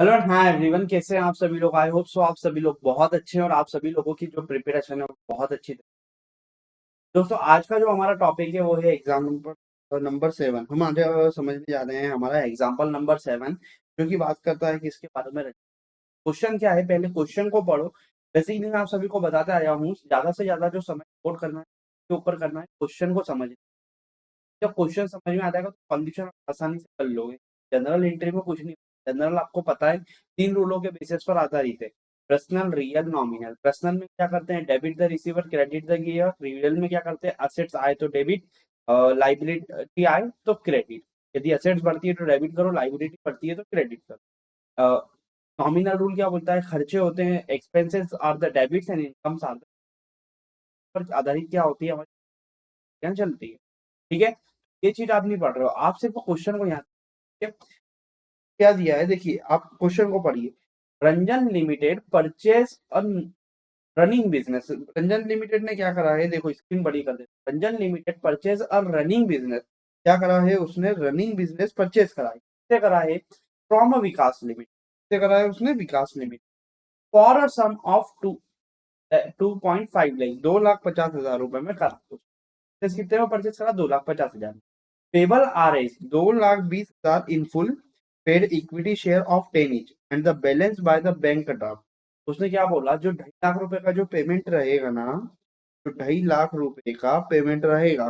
Hello हाँ everyone, कैसे हैं आप सभी लोग। आई होप सो आप सभी लोग बहुत अच्छे हैं और आप सभी लोगों की जो प्रिपरेशन है वो बहुत अच्छी थी। दोस्तों आज का जो हमारा टॉपिक है वो है एग्जाम नंबर नंबर 7। हम आज समझने जा रहे हैं हमारा एग्जाम्पल नंबर 7, जो कि बात करता है कि इसके बारे में क्वेश्चन क्या है। पहले क्वेश्चन को पढ़ो। बेसिकली मैं आप सभी को बताते आया हूँ, ज्यादा से ज्यादा जो समय कोट करना है के ऊपर करना है, क्वेश्चन को समझ। जब क्वेश्चन समझ में आ जाएगा तो सॉल्यूशन आसानी से कर लोगे। जनरल एंट्री में कुछ नहीं। जनरल आपको पता है, 3 रूलों के बेसिस पर आधारित है। Personal, real, nominal. पर्सनल में क्या करते हैं, debit the receiver, credit the giver. Real में क्या करते हैं, असेट्स आए तो डेबिट, लाइबिलिटी आए तो क्रेडिट। यदि असेट्स बढ़ती है तो डेबिट करो, लाइबिलिटी बढ़ती है तो क्रेडिट करो। नॉमिनल रूल क्या बोलता है, खर्चे होते हैं, expenses are the debits and incomes are the, पर आधारित क्या होती है हमारी, क्या चलती है। ठीक है, ये चीज आप नहीं पढ़ रहे हो, आप सिर्फ क्वेश्चन को याद। ठीक है, क्या दिया है देखिए, आप क्वेश्चन को पढ़िए। Ranjan limited purchase running business. Ranjan limited ने क्या करा है, देखो स्क्रीन बड़ी कर दे। रंजन लिमिटेड परचेज और रनिंग बिजनेस, क्या करा है उसने, रनिंग बिजनेस परचेज करा है। किससे करा है, फ्रॉम विकास लिमिटेड। किससे करा है उसने, Vikas limited. For a sum of 2.5 lakh, 2,50,000 रुपए में करा। कितने में परचेज करा, 2,50,000। Payable R S 2,20,000 in full, paid equity share of 10 each and the balance by the bank draft. उसने क्या बोला, जो 2.5 लाख रुपए का जो पेमेंट रहेगा ना, जो 2.5 लाख रुपए का पेमेंट रहेगा,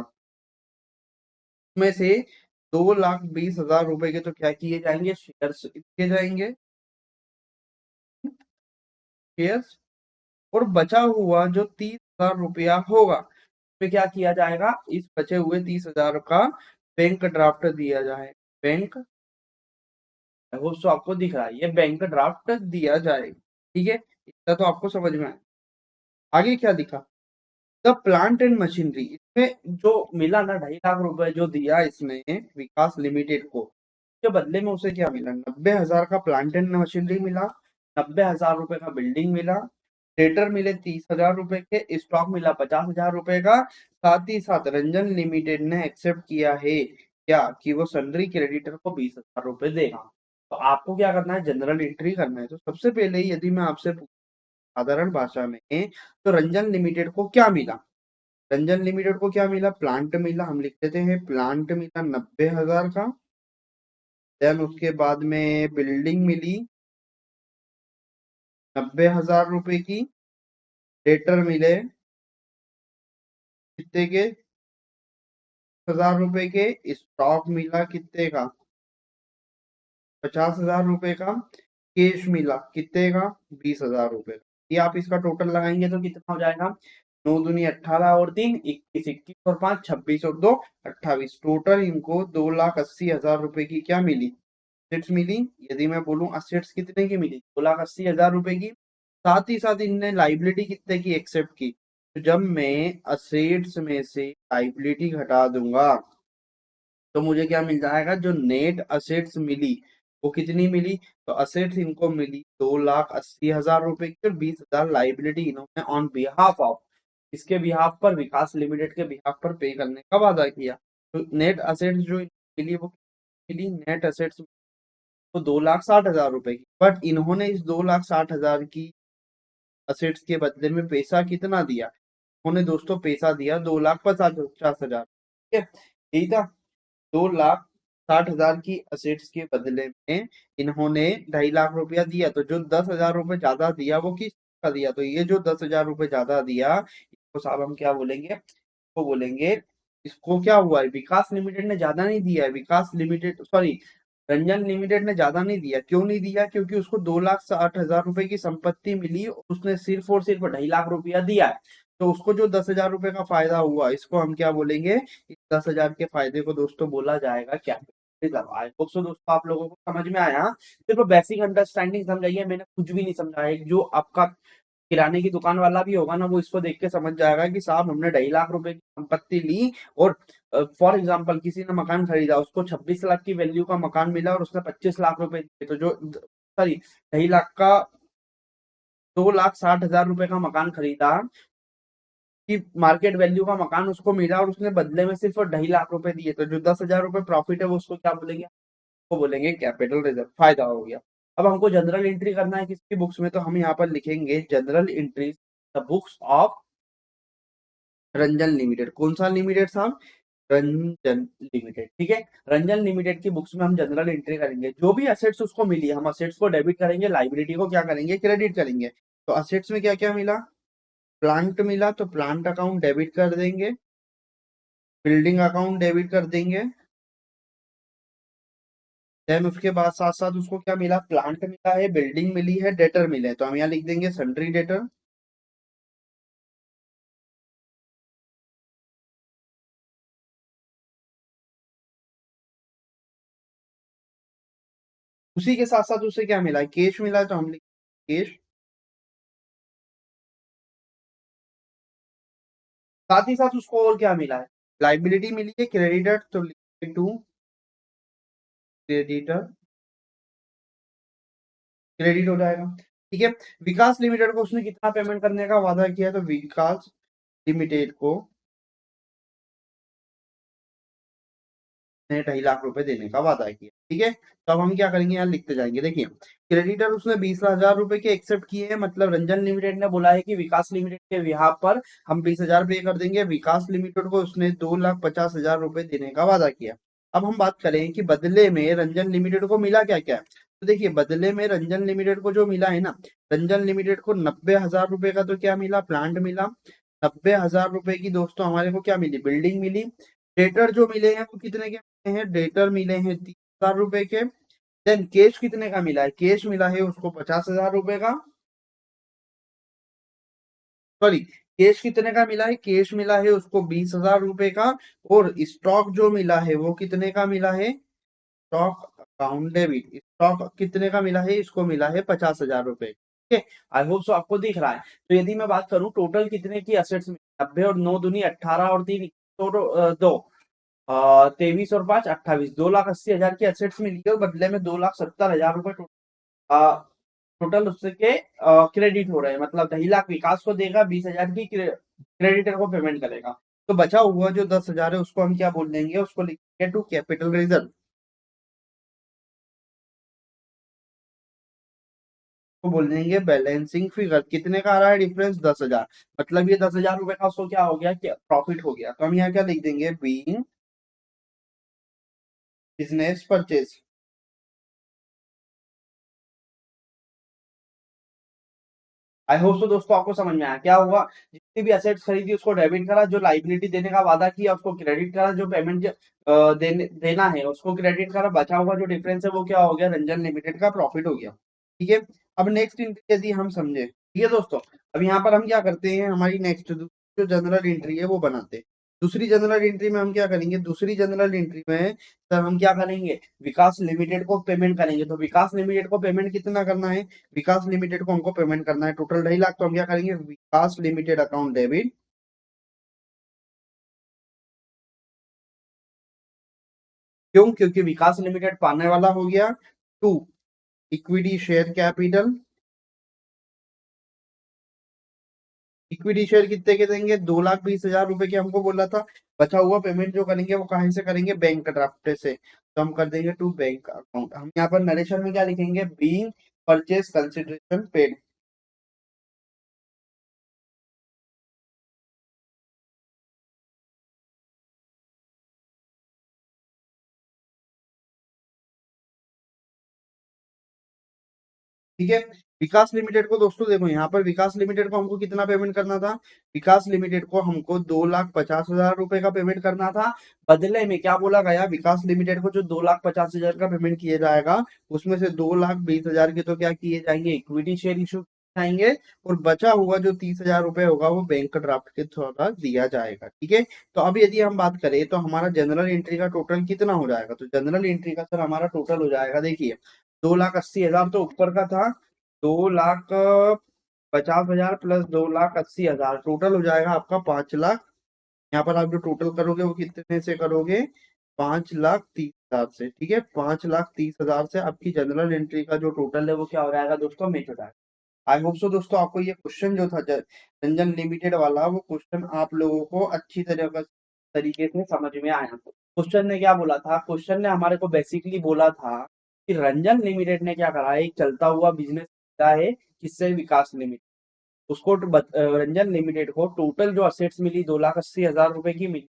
उसमें से 2,20,000 रुपए के तो क्या किए जाएंगे, शेयर्स किए जाएंगे, शेयर्स। और बचा हुआ जो 30,000 रुपया होगा, उसमें क्या किया जाएगा, इस बचे हुए 30,000 का बैंक ड्राफ्ट दिया जाए। बैंक, वो तो आपको दिख रहा है, ये बैंक ड्राफ्ट दिया जाए। ठीक है, इतना तो आपको समझ में आया। आगे क्या दिखा, द प्लांट एंड मशीनरी। इसमें जो मिला ना, 2.5 लाख रुपए जो दिया इसने विकास लिमिटेड को, के बदले में उसे क्या मिला, 90,000 का प्लांट एंड मशीनरी मिला, 90,000 रुपए का बिल्डिंग मिला, ट्रेडर मिले 30,000 रुपए के, स्टॉक मिला 50,000 रुपए का। साथ ही साथ रंजन लिमिटेड ने एक्सेप्ट किया है क्या, कि वो सन्ड्री क्रेडिटर को 20,000 रुपए देगा। तो आपको क्या करना है, जनरल एंट्री करना है। तो सबसे पहले यदि मैं आपसे साधारण भाषा में, तो रंजन लिमिटेड को क्या मिला, रंजन लिमिटेड को क्या मिला, प्लांट मिला। हम लिख देते हैं प्लांट मिला 90,000 का। देन उसके बाद में बिल्डिंग मिली 90,000 रुपए की। डेटर मिले कितने के, 10,000 रुपए के। स्टॉक मिला कितने का, 50,000 रुपए का। कैश मिला कितने का, 20,000 रुपए का। ये आप इसका टोटल लगाएंगे तो कितना हो जाएगा, 9 दूनी 18 और 3 21, 21 और 5 26 और 2 28। टोटल इनको 2,80,000 रुपए की क्या मिली, असेट्स मिली। यदि मैं बोलूं असेट्स कितने की मिली, 2,80,000 रुपए की। साथ ही साथ इनने लाइबिलिटी कितने की एक्सेप्ट की। तो जब मैं असेट्स में से लाइबिलिटी घटा दूंगा, तो मुझे क्या मिल जाएगा, जो नेट असेट्स मिली वो कितनी मिली। तो असेट्स इनको मिली 2,80,000 रुपए की, और 20,000 लाइबिलिटी इन्होंने ऑन बिहाफ ऑफ, इसके बिहाफ पर, विकास लिमिटेड के बिहाफ पर पे करने का वादा किया। तो नेट असेट्स जो मिली वो मिली, नेट असेट्स तो 2,60,000 रुपए की। बट इन्होंने इस 2,60,000 की असेट्स के बदले में पैसा कितना दिया, उन्होंने दोस्तों पैसा दिया 2,50,000। ठीक है, यही था। 2,60,000 की असेट्स के बदले में इन्होंने 2.5 लाख रुपया दिया। तो जो 10,000 रुपए ज्यादा दिया वो किस का दिया, तो ये जो 10,000 रुपए ज्यादा दिया, इसको साहब हम क्या बोलेंगे, इसको बोलेंगे, इसको क्या हुआ है, विकास लिमिटेड ने ज्यादा नहीं दिया है, विकास लिमिटेड सॉरी, रंजन लिमिटेड ने ज्यादा नहीं दिया। क्यों नहीं दिया, क्योंकि उसको 2,60,000 रुपए की संपत्ति मिली और उसने सिर्फ और सिर्फ 2.5 लाख रुपया दिया है। तो उसको जो 10,000 रुपए का फायदा हुआ, इसको हम क्या बोलेंगे, इस 10,000 के फायदे को दोस्तों बोला जाएगा कैपिटल। आई होप सो दोस्तों आप लोगों को समझ में आया। सिर्फ बेसिक अंडरस्टैंडिंग समझाइए, मैंने कुछ भी नहीं समझाया। जो आपका किराने की दुकान वाला भी होगा ना, वो इसको देख के समझ जाएगा कि साहब हमने 2.5 लाख रुपए की संपत्ति ली, और फॉर एग्जाम्पल किसी ने मकान खरीदा, उसको 26 लाख की वैल्यू का मकान मिला और उसने 25 लाख रुपए दिए। तो जो सॉरी 2.5 लाख का, 2,60,000 रुपए का मकान खरीदा, कि मार्केट वैल्यू का मकान उसको मिला और उसने बदले में सिर्फ 2.5 लाख रुपए दिए। तो जो 10,000 रुपए प्रॉफिट है वो उसको क्या बोलेंगे, वो बोलेंगे कैपिटल रिजर्व, फायदा हो गया। अब हमको जनरल एंट्री करना है किसकी बुक्स में, तो हम यहाँ पर लिखेंगे general entry the books of Ranjan limited. कौन सा लिमिटेड साहब? रंजन लिमिटेड। ठीक है, रंजन लिमिटेड की बुक्स में हम जनरल एंट्री करेंगे। जो भी असेट्स उसको मिली हम असेट्स को डेबिट करेंगे, लाइबिलिटी को क्या करेंगे? क्रेडिट करेंगे। तो असेट्स में क्या क्या मिला? प्लांट मिला, तो प्लांट अकाउंट डेबिट कर देंगे, बिल्डिंग अकाउंट डेबिट कर देंगे। देन उसके बाद साथ साथ उसको क्या मिला? प्लांट मिला है, बिल्डिंग मिली है, डेटर मिले हैं। तो हम यहाँ लिख देंगे सन्ड्री डेटर। उसी के साथ साथ उसे क्या मिला है? कैश मिला है, तो हम लिखेंगे कैश। साथ ही साथ उसको और क्या मिला है? लाइबिलिटी मिली है, क्रेडिटर, तो लिखेंगे टू क्रेडिटर, क्रेडिट हो जाएगा। ठीक है, विकास लिमिटेड को उसने कितना पेमेंट करने का वादा किया है? तो विकास लिमिटेड को ने 2.5 लाख रुपए देने का वादा किया। ठीक है, तो अब हम क्या करेंगे? यहाँ लिखते जाएंगे। देखिए, क्रेडिटर उसने 20,000 रुपए के एक्सेप्ट किए हैं, मतलब रंजन लिमिटेड ने बोला है कि विकास लिमिटेड के बिहाफ पर हम 20,000 पे कर देंगे। विकास लिमिटेड को उसने 2,50,000 रुपए देने का वादा किया। अब हम बात करें कि बदले में रंजन लिमिटेड को मिला क्या क्या? तो देखिए, बदले में रंजन लिमिटेड को जो मिला है ना, रंजन लिमिटेड को 90,000 रुपए का तो क्या मिला? प्लांट मिला। 90,000 रुपए की दोस्तों हमारे को क्या मिली? बिल्डिंग मिली। डेटर जो मिले हैं वो कितने के मिले हैं? डेटर मिले हैं 30,000 रुपए के। देन कैश कितने का मिला है? कैश मिला है उसको 50,000 रुपए का। सॉरी, कैश कितने का मिला है? कैश मिला है उसको 20,000 रुपए का। और स्टॉक जो मिला है वो कितने का मिला है? स्टॉक अकाउंट डेबिट, स्टॉक कितने का मिला है? इसको मिला है 50,000 रुपए। ठीक है, आई होप सो आपको दिख रहा है। तो यदि मैं बात करूं टोटल कितने की असेट्स में, 90 और 9 दूनी 18 और 3 दो, 23 और 5 28, 2,80,000 की एसेट्स मिली है और बदले में 2,70,000 रुपए टोटल उसके क्रेडिट हो रहे हैं। मतलब 2.5 लाख विकास को देगा, 20,000 की क्रेडिटर को पेमेंट करेगा। तो बचा हुआ जो 10,000 है उसको हम क्या बोल देंगे? उसको लिखेंगे टू कैपिटल रिजर्व, को बोल देंगे बैलेंसिंग फिगर। कितने का आ रहा है डिफरेंस? 10,000। मतलब ये 10,000 रुपए का उसको क्या हो गया? क्या प्रॉफिट हो गया। तो हम यहाँ क्या लिख देंगे? Being business purchase. I hope so दोस्तों आपको समझ में आया। क्या हुआ? जितनी भी असेट्स खरीदी उसको डेबिट करा, जो लाइबिलिटी देने का वादा किया उसको क्रेडिट करा, जो पेमेंट देना है उसको क्रेडिट करा। बचा हुआ जो डिफरेंस है वो क्या हो गया? रंजन लिमिटेड का प्रॉफिट हो गया। ठीक है, अब नेक्स्ट एंट्री यदि हम समझे, ठीक है दोस्तों, अब यहाँ पर हम क्या करते हैं? हमारी नेक्स्ट जो जनरल एंट्री है वो बनाते हैं। दूसरी जनरल एंट्री में हम क्या करेंगे? दूसरी जनरल एंट्री में सर हम क्या करेंगे? विकास लिमिटेड को पेमेंट करेंगे। तो विकास लिमिटेड को पेमेंट कितना करना है? विकास लिमिटेड को हमको पेमेंट करना है टोटल 2.5 लाख। तो हम क्या करेंगे? Vikas limited account debit. क्यों? क्योंकि विकास लिमिटेड पाने वाला हो गया to equity share capital. Equity share कितने के देंगे? 2,20,000 रुपए के हमको बोला था। बचा हुआ पेमेंट जो करेंगे वो कहाँ से करेंगे? बैंक ड्राफ्ट से। तो हम कर देंगे टू बैंक अकाउंट। हम यहाँ पर नरेशन में क्या लिखेंगे? Being purchase consideration paid. ठीक है, विकास लिमिटेड को दोस्तों देखो, यहाँ पर विकास लिमिटेड को हमको कितना पेमेंट करना था? विकास लिमिटेड को हमको 2,50,000 रुपए का पेमेंट करना था। बदले में क्या बोला गया? विकास लिमिटेड को जो 2,50,000 का पेमेंट किया जाएगा उसमें से 2,20,000 के तो क्या किए जाएंगे? इक्विटी शेयर इशू जाएंगे। और बचा हुआ जो 30,000 रुपए होगा वो बैंक ड्राफ्ट के द्वारा दिया जाएगा। ठीक है, तो अब यदि हम बात करें तो हमारा जनरल एंट्री का टोटल कितना हो जाएगा? तो जनरल एंट्री का सर हमारा टोटल हो जाएगा, देखिए, 2,80,000 तो ऊपर का था, 2,50,000 प्लस 2,80,000 टोटल हो जाएगा आपका 5 लाख। यहाँ पर आप जो टोटल करोगे वो कितने से करोगे? 5,30,000 से। ठीक है, 5,30,000 से आपकी जनरल एंट्री का जो टोटल है वो क्या हो जाएगा दोस्तों? मेच हो जाएगा। आई होप सो दोस्तों आपको ये क्वेश्चन जो था रंजन लिमिटेड वाला, वो क्वेश्चन आप लोगों को अच्छी तरीके से समझ में आया। क्वेश्चन ने क्या बोला था? क्वेश्चन ने हमारे को बेसिकली बोला था कि रंजन लिमिटेड ने क्या करा है, एक चलता हुआ बिजनेस किया है, किससे, विकास लिमिटेड। उसको रंजन लिमिटेड को टोटल जो असेट्स मिली 2,80,000 रुपए की मिली,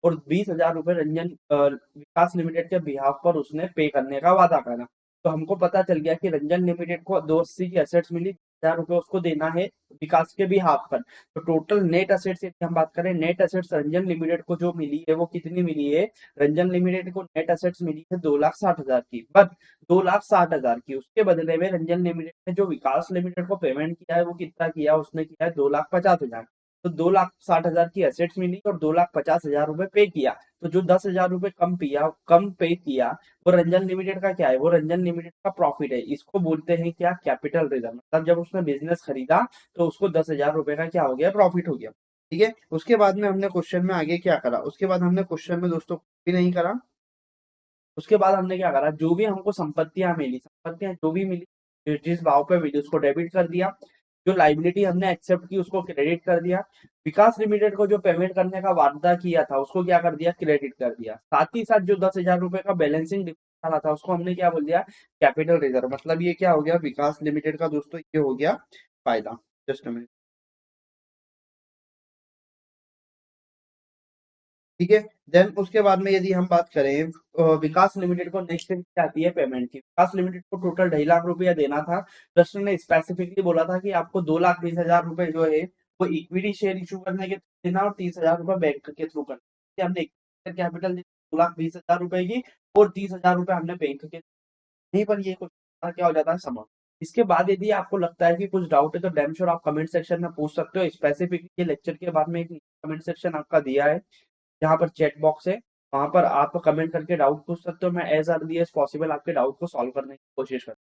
और 20,000 रुपए रंजन विकास लिमिटेड के बिहाफ पर उसने पे करने का वादा करा। तो हमको पता चल गया कि रंजन लिमिटेड को 280 की असेट्स मिली, 1000 रुपए उसको देना है विकास के बिहाफ पर। तो टोटल नेट असेट्स यदि हम बात करें, नेट असेट्स रंजन लिमिटेड को जो मिली है वो कितनी मिली है, रंजन लिमिटेड को नेट असेट्स मिली है 2,60,000 की, बट 2,60,000 की। उसके बदले में रंजन लिमिटेड ने जो विकास लिमिटेड को पेमेंट किया है वो कितना किया, उसने किया है 2,50,000। तो 2,60,000 की एसेट्स मिली और 2,50,000 रुपए पे किया। तो जो 10,000 रुपए कम पे किया, वो रंजन लिमिटेड का क्या है, वो रंजन लिमिटेड का प्रॉफिट है। इसको बोलते हैं क्या, कैपिटल रिजर्व। मतलब जब उसने बिजनेस खरीदा तो उसको 10,000 रुपए का क्या हो गया, प्रॉफिट हो गया। ठीक है। उसके बाद में हमने क्वेश्चन में आगे क्या करा, उसके बाद हमने क्वेश्चन में दोस्तों भी नहीं करा। उसके बाद हमने क्या करा, जो भी हमको संपत्तियां जो भी मिली, जिस भाव पे मिली उसको डेबिट कर दिया। जो लाइबिलिटी हमने एक्सेप्ट की उसको क्रेडिट कर दिया। विकास लिमिटेड को जो पेमेंट करने का वादा किया था उसको क्या कर दिया, क्रेडिट कर दिया। साथ ही साथ जो 10,000 रुपए का बैलेंसिंग डिफरेंस आ था उसको हमने क्या बोल दिया, कैपिटल रिजर्व। मतलब ये क्या हो गया, विकास लिमिटेड का दोस्तों ये हो गया फायदा। Just minute. ठीक है। देन उसके बाद में यदि हम बात करें, विकास लिमिटेड को नेक्स्ट क्या आती है, पेमेंट की। विकास लिमिटेड को टोटल 2.5 लाख रुपया देना था। ट्रस्ट ने स्पेसिफिकली बोला था कि आपको 2,20,000 रुपए जो है वो इक्विटी शेयर इशू करने के थ्रू देना, और 30,000 रुपए बैंक के थ्रू करना। इसलिए हमने कैपिटल 2,20,000 रुपए की, और 30,000 रुपए हमने बैंक के, नहीं पर ये कुछ क्या हो जाता है, समझ। इसके बाद यदि आपको लगता है कि कुछ डाउट है तो डैम श्योर आप कमेंट सेक्शन में पूछ सकते हो। स्पेसिफिकली ये लेक्चर के बाद में एक कमेंट सेक्शन आपका दिया है, जहाँ पर चैट बॉक्स है, वहां पर आप कमेंट करके डाउट पूछ सकते हो। मैं एज अर्ली एज पॉसिबल आपके डाउट को सॉल्व करने की कोशिश करूँ।